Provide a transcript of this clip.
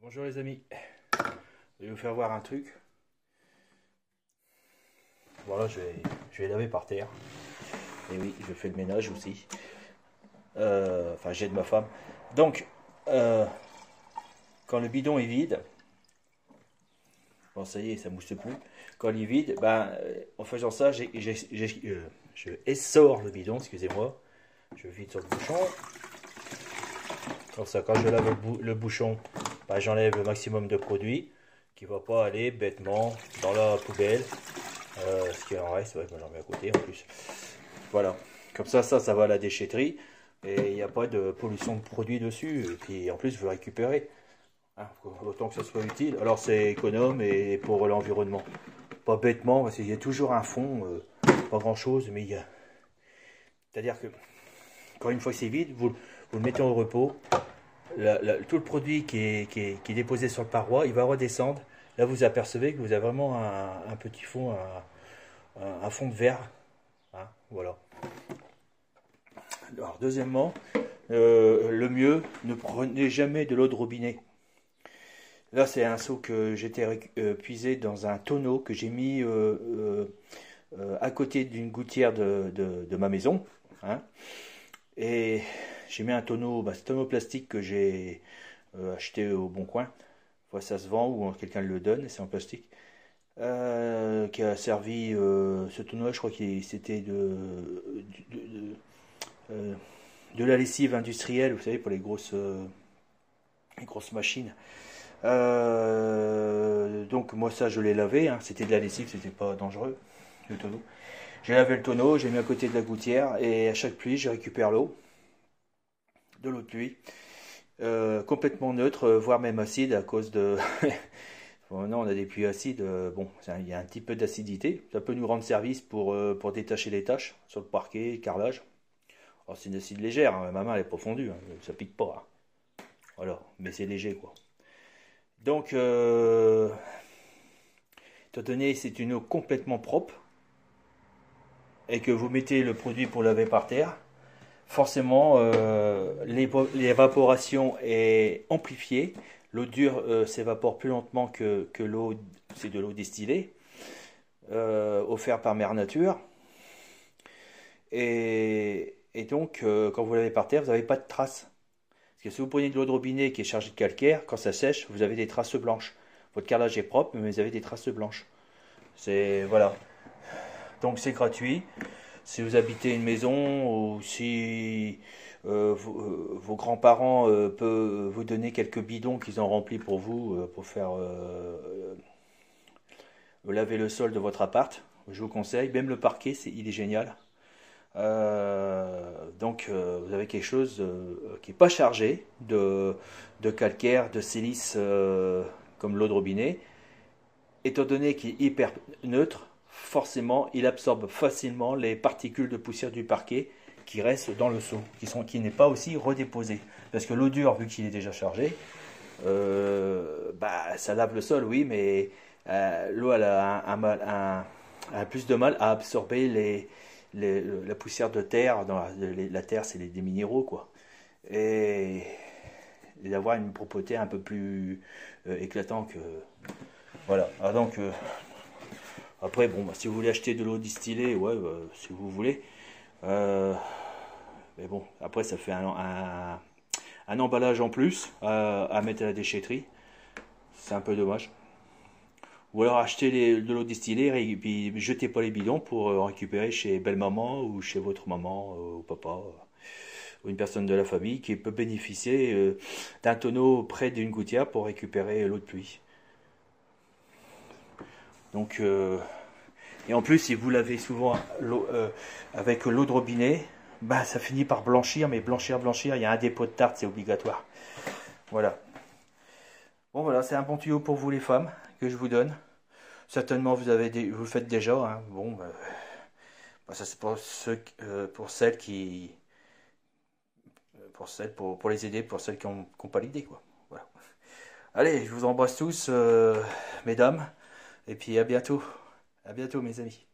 Bonjour les amis, je vais vous faire voir un truc. Voilà, je vais laver par terre. Et oui, je fais le ménage aussi. Enfin, j'aide ma femme. Donc, quand le bidon est vide, bon ça y est, ça mousse plus. Quand il est vide, en faisant ça, je essore le bidon, excusez-moi. Je vide sur le bouchon. Comme ça, quand je lave le bouchon, j'enlève le maximum de produit qui ne va pas aller bêtement dans la poubelle. Ce qui en reste, ouais, j'en mets à côté en plus. Voilà, comme ça va à la déchetterie et il n'y a pas de pollution de produits dessus. Et puis en plus, je veux récupérer. Hein, autant que ça soit utile. Alors c'est économe et pour l'environnement. Pas bêtement, parce qu'il y a toujours un fond, pas grand chose, mais il y a. C'est-à-dire que, quand une fois que c'est vide, vous le mettez au repos. Tout le produit qui est déposé sur le paroi, il va redescendre. Là, vous apercevez que vous avez vraiment un petit fond, un fond de verre. Hein, voilà. Alors, deuxièmement, le mieux, ne prenez jamais de l'eau de robinet. Là, c'est un seau que j'étais puisé dans un tonneau que j'ai mis à côté d'une gouttière de ma maison. Hein, et j'ai mis un tonneau, ce tonneau plastique que j'ai acheté au Bon Coin. Ça se vend ou quelqu'un le donne, c'est en plastique. Qui a servi, ce tonneau, je crois que c'était de la lessive industrielle, vous savez, pour les grosses machines. Donc moi ça je l'ai lavé, hein, c'était de la lessive, c'était pas dangereux, le tonneau. J'ai lavé le tonneau, j'ai mis à côté de la gouttière et à chaque pluie je récupère l'eau, de l'eau de pluie, complètement neutre, voire même acide à cause de... Non, on a des pluies acides, bon, il y a un petit peu d'acidité, ça peut nous rendre service pour détacher les taches sur le parquet, carrelage. Alors c'est une acide légère, hein, ma main elle est pas fondue, hein, ça pique pas. Hein. Voilà, mais c'est léger quoi. Donc, étant donné que c'est une eau complètement propre, et que vous mettez le produit pour laver par terre, forcément l'évaporation est amplifiée. L'eau dure s'évapore plus lentement que l'eau, c'est de l'eau distillée, offerte par Mère Nature. Et donc, quand vous lavez par terre, vous n'avez pas de traces. Parce que si vous prenez de l'eau de robinet qui est chargée de calcaire, quand ça sèche, vous avez des traces blanches. Votre carrelage est propre, mais vous avez des traces blanches. C'est voilà. Donc c'est gratuit. Si vous habitez une maison ou si vos grands-parents peuvent vous donner quelques bidons qu'ils ont remplis pour vous pour faire laver le sol de votre appart, je vous conseille. Même le parquet, il est génial. Donc vous avez quelque chose qui n'est pas chargé de calcaire, de silice comme l'eau de robinet. Étant donné qu'il est hyper neutre, forcément il absorbe facilement les particules de poussière du parquet qui restent dans le seau, qui n'est pas aussi redéposé. Parce que l'eau dure, vu qu'il est déjà chargé, ça lave le sol, oui, mais l'eau a plus de mal à absorber la poussière de terre. La terre, c'est des minéraux, quoi. Et d'avoir une propreté un peu plus éclatante que... Voilà. Alors donc, après, bon, si vous voulez acheter de l'eau distillée, ouais, si vous voulez. Mais bon, après, ça fait un emballage en plus à mettre à la déchetterie. C'est un peu dommage. Ou alors acheter de l'eau distillée et puis jetez pas les bidons pour récupérer chez belle-maman ou chez votre maman ou papa ou une personne de la famille qui peut bénéficier d'un tonneau près d'une gouttière pour récupérer l'eau de pluie. Donc, et en plus, si vous lavez souvent avec l'eau de robinet, ça finit par blanchir, mais blanchir, il y a un dépôt de tarte, c'est obligatoire. Voilà. Bon voilà, c'est un bon tuyau pour vous les femmes que je vous donne. Certainement vous le faites déjà. Hein. Bon, ça c'est pour celles qui, pour les aider, pour celles qui n'ont pas l'idée quoi. Voilà. Allez, je vous embrasse tous, mesdames, et puis à bientôt. À bientôt mes amis.